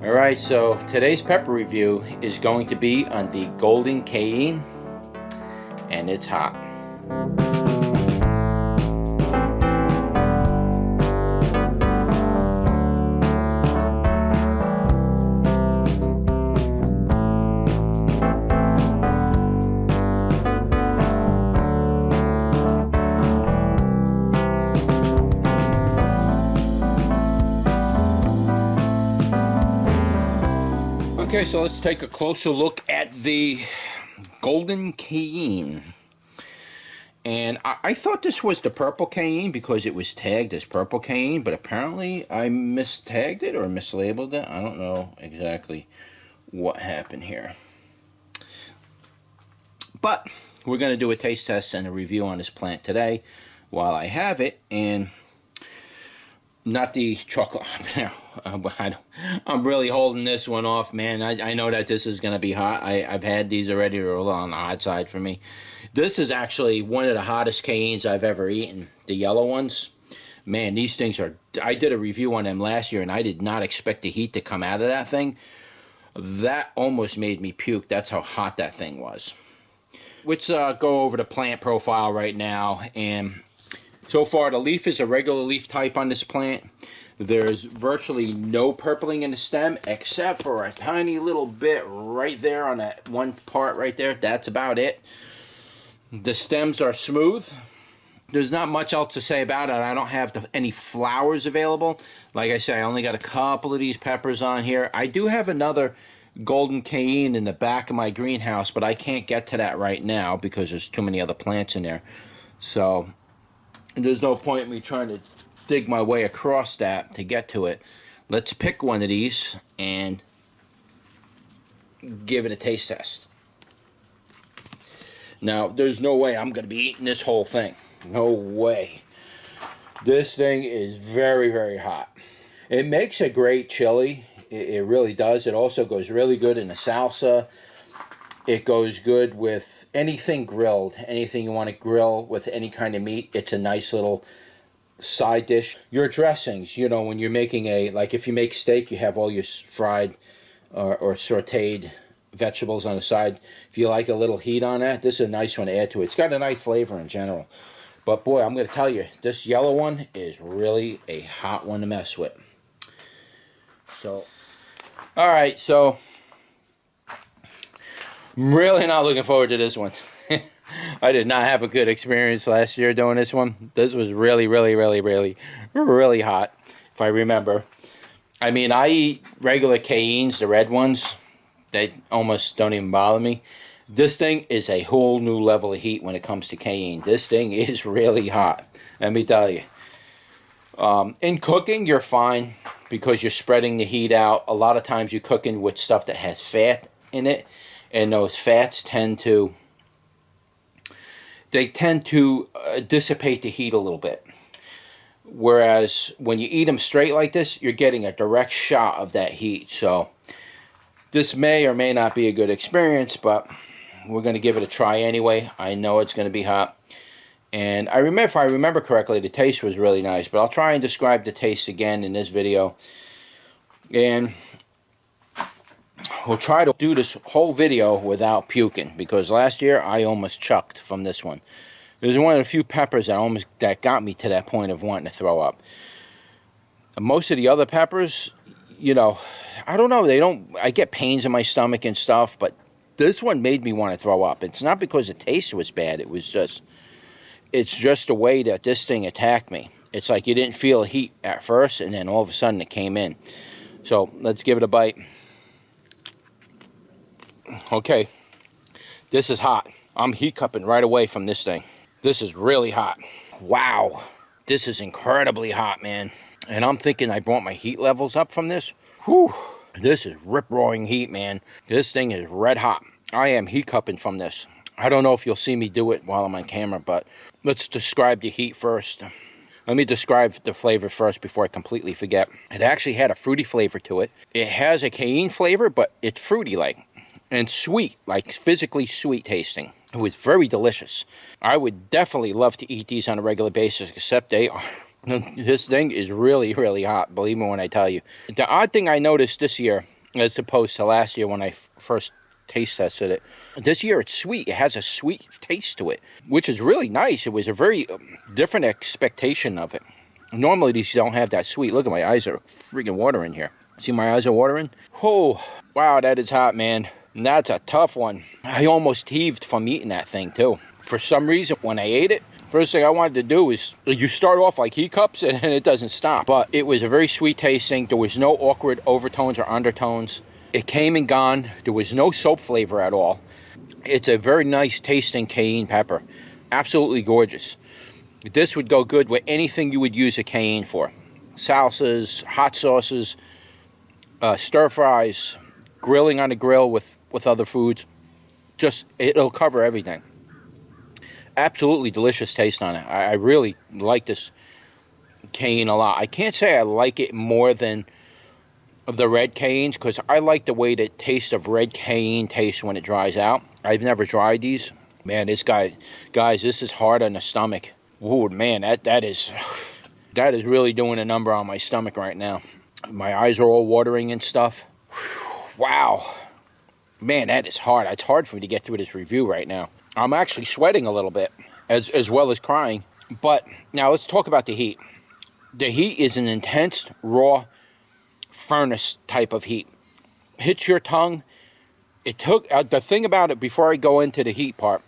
Alright, so today's pepper review is going to be on the Golden Cayenne, and it's hot. Okay, so let's take a closer look at the Golden Cayenne. And I thought this was the purple Cayenne because it was tagged as purple Cayenne, but apparently I mistagged it or mislabeled it. I don't know exactly what happened here. But we're going to do a taste test and a review on this plant today while I have it, and not the chocolate. I'm really holding this one off, man. I know that this is going to be hot. I've had these already. They're a little on the hot side for me. This is actually one of the hottest Cayennes I've ever eaten. The yellow ones. Man, these things are... I did a review on them last year, and I did not expect the heat to come out of that thing. That almost made me puke. That's how hot that thing was. Let's go over the plant profile right now. And so far, the leaf is a regular leaf type on this plant. There's virtually no purpling in the stem except for a tiny little bit right there on that one part right there. That's about it. The stems are smooth. There's not much else to say about it. I don't have any flowers available. Like I said, I only got a couple of these peppers on here. I do have another Golden Cayenne in the back of my greenhouse, but I can't get to that right now because there's too many other plants in there. So there's no point in me trying to dig my way across that to get to it. Let's pick one of these and give it a taste test. Now, there's no way I'm going to be eating this whole thing. No way. This thing is very, very hot. It makes a great chili. It really does. It also goes really good in a salsa. It goes good with anything grilled. Anything you want to grill with any kind of meat. It's a nice little side dish. Your dressings, you know, when you're making like if you make steak, you have all your fried or sauteed vegetables on the side. If you like a little heat on that, this is a nice one to add to it. It's got a nice flavor in general. But boy, I'm going to tell you, this yellow one is really a hot one to mess with. So, alright, so I'm really not looking forward to this one. I did not have a good experience last year doing this one. This was really, really, really, really, really hot, if I remember. I mean, I eat regular Cayennes, the red ones. They almost don't even bother me. This thing is a whole new level of heat when it comes to Cayenne. This thing is really hot, let me tell you. In cooking, you're fine because you're spreading the heat out. A lot of times you're cooking with stuff that has fat in it, and those fats tend to dissipate the heat a little bit. Whereas when you eat them straight like this, you're getting a direct shot of that heat. So this may or may not be a good experience, but we're going to give it a try anyway. I know it's going to be hot. And if I remember correctly, the taste was really nice. But I'll try and describe the taste again in this video. And we'll try to do this whole video without puking, because last year I almost chucked from this one. It was one of the few peppers that got me to that point of wanting to throw up. Most of the other peppers, you know, I don't know, I get pains in my stomach and stuff, but this one made me want to throw up. It's not because the taste was bad, it's just the way that this thing attacked me. It's like you didn't feel heat at first, and then all of a sudden it came in. So let's give it a bite. Okay, this is hot. I'm heat cupping right away from this thing. This is really hot. Wow, this is incredibly hot, man. And I'm thinking I brought my heat levels up from this. Whew, this is rip-roaring heat, man. This thing is red hot. I am heat cupping from this. I don't know if you'll see me do it while I'm on camera, but let's describe the heat first. Let me describe the flavor first before I completely forget. It actually had a fruity flavor to it. It has a Cayenne flavor, but it's fruity-like. And sweet, like physically sweet tasting. It was very delicious. I would definitely love to eat these on a regular basis, except they are This thing is really, really hot, believe me when I tell you. The odd thing I noticed this year, as opposed to last year when I first taste tested it. This year it's sweet. It has a sweet taste to it, which is really nice. It was a very different expectation of it. Normally these don't have that sweet. Look at my eyes are freaking watering here. See my eyes are watering? Oh, wow, that is hot, man. And that's a tough one. I almost heaved from eating that thing too. For some reason, when I ate it, first thing I wanted to do is, you start off like hiccups and it doesn't stop. But it was a very sweet tasting. There was no awkward overtones or undertones. It came and gone. There was no soap flavor at all. It's a very nice tasting cayenne pepper. Absolutely gorgeous. This would go good with anything you would use a cayenne for. Salsas, hot sauces, stir fries, grilling on the grill with other foods. Just, it'll cover everything. Absolutely delicious taste on it. I really like this cayenne a lot. I can't say I like it more than the red cayennes, because I like the way the taste of red cayenne tastes when it dries out. I've never tried these. Man, guys, this is hard on the stomach. Oh man, that is really doing a number on my stomach right now. My eyes are all watering and stuff. Wow, man, that is hard. It's hard for me to get through this review right now. I'm actually sweating a little bit, as well as crying. But now let's talk about the heat. The heat is an intense, raw, furnace type of heat. Hits your tongue. It took the thing about it, before I go into the heat part,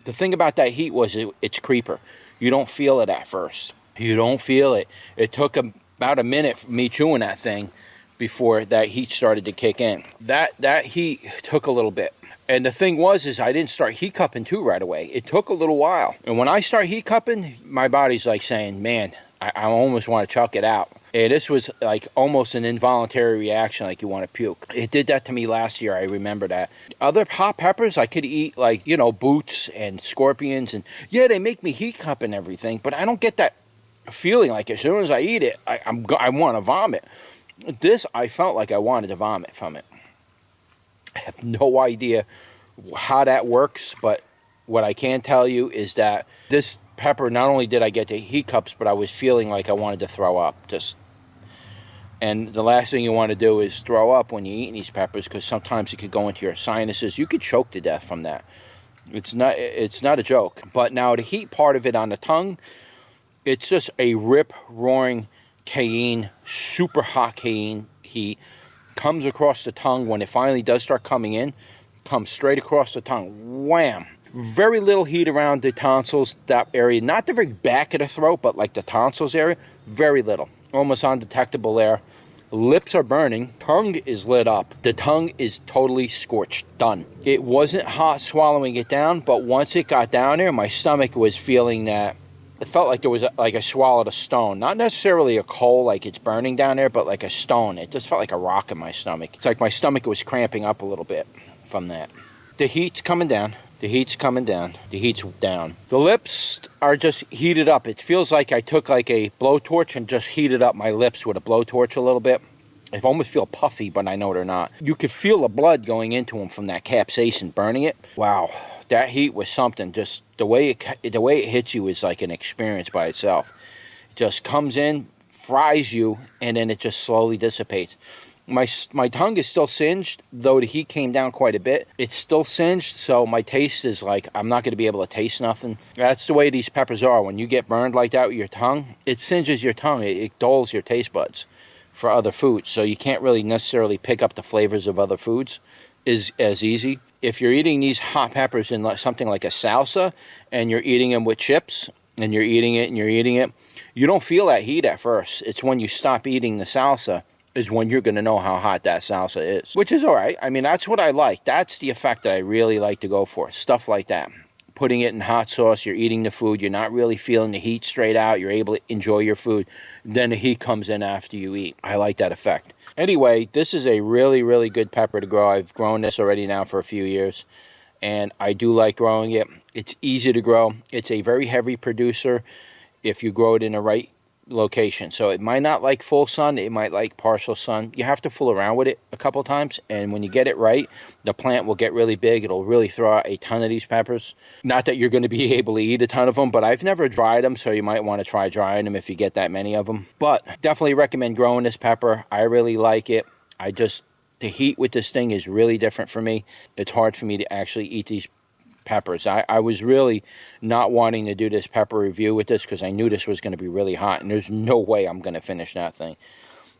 the thing about that heat was it's creeper. You don't feel it at first. You don't feel it. It took about a minute for me chewing that thing before that heat started to kick in. That heat took a little bit. And the thing was I didn't start heat cupping too right away. It took a little while. And when I start heat cupping, my body's like saying, man, I almost want to chuck it out. And this was like almost an involuntary reaction, like you want to puke. It did that to me last year, I remember that. Other hot peppers I could eat, like, bhoots and scorpions. And yeah, they make me heat cup and everything, but I don't get that feeling like as soon as I eat it, I want to vomit. This, I felt like I wanted to vomit from it. I have no idea how that works, but what I can tell you is that this pepper, not only did I get the heat cups, but I was feeling like I wanted to throw up. And the last thing you want to do is throw up when you're eating these peppers, because sometimes it could go into your sinuses. You could choke to death from that. It's not a joke. But now the heat part of it on the tongue, it's just a rip-roaring cayenne, super hot cayenne heat. Comes across the tongue when it finally does start coming in. Comes straight across the tongue. Wham! Very little heat around the tonsils, that area. Not the very back of the throat, but like the tonsils area. Very little. Almost undetectable there. Lips are burning. Tongue is lit up. The tongue is totally scorched. Done. It wasn't hot swallowing it down, but once it got down there, my stomach was feeling that. It felt like there was like I swallowed a stone. Not necessarily a coal, like it's burning down there, but like a stone. It just felt like a rock in my stomach. It's like my stomach was cramping up a little bit from that. The heat's coming down. The heat's coming down. The heat's down. The lips are just heated up. It feels like I took like a blowtorch and just heated up my lips with a blowtorch a little bit. I almost feel puffy, but I know they're not. You could feel the blood going into them from that capsaicin burning it. Wow, that heat was something. Just the way it hits you is like an experience by itself. It just comes in, fries you, and then it just slowly dissipates. My tongue is still singed, though the heat came down quite a bit. It's still singed, so my taste is like, I'm not going to be able to taste nothing. That's the way these peppers are. When you get burned like that with your tongue, it singes your tongue. It dulls your taste buds for other foods. So you can't really necessarily pick up the flavors of other foods as easy. If you're eating these hot peppers in something like a salsa, and you're eating them with chips, and you're eating it, you don't feel that heat at first. It's when you stop eating the salsa is when you're going to know how hot that salsa is. Which is all right. I mean, that's what I like. That's the effect that I really like to go for. Stuff like that. Putting it in hot sauce, you're eating the food, you're not really feeling the heat straight out, you're able to enjoy your food. Then the heat comes in after you eat. I like that effect. Anyway, this is a really, really good pepper to grow. I've grown this already now for a few years, and I do like growing it. It's easy to grow. It's a very heavy producer if you grow it in the right location. So it might not like full sun, it might like partial sun. You have to fool around with it a couple times, and when you get it right, the plant will get really big. It'll really throw out a ton of these peppers. Not that you're going to be able to eat a ton of them, but I've never dried them, so you might want to try drying them if you get that many of them. But definitely recommend growing this pepper. I really like it. The heat with this thing is really different for me. It's hard for me to actually eat these peppers. I was really not wanting to do this pepper review with this because I knew this was going to be really hot, and there's no way I'm going to finish that thing.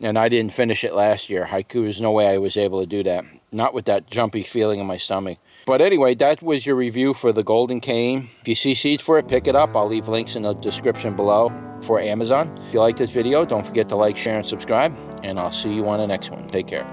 And I didn't finish it last year. There's no way I was able to do that. Not with that jumpy feeling in my stomach. But anyway, that was your review for the Golden Cayenne. If you see seeds for it, pick it up. I'll leave links in the description below for Amazon. If you like this video, don't forget to like, share, and subscribe. And I'll see you on the next one. Take care.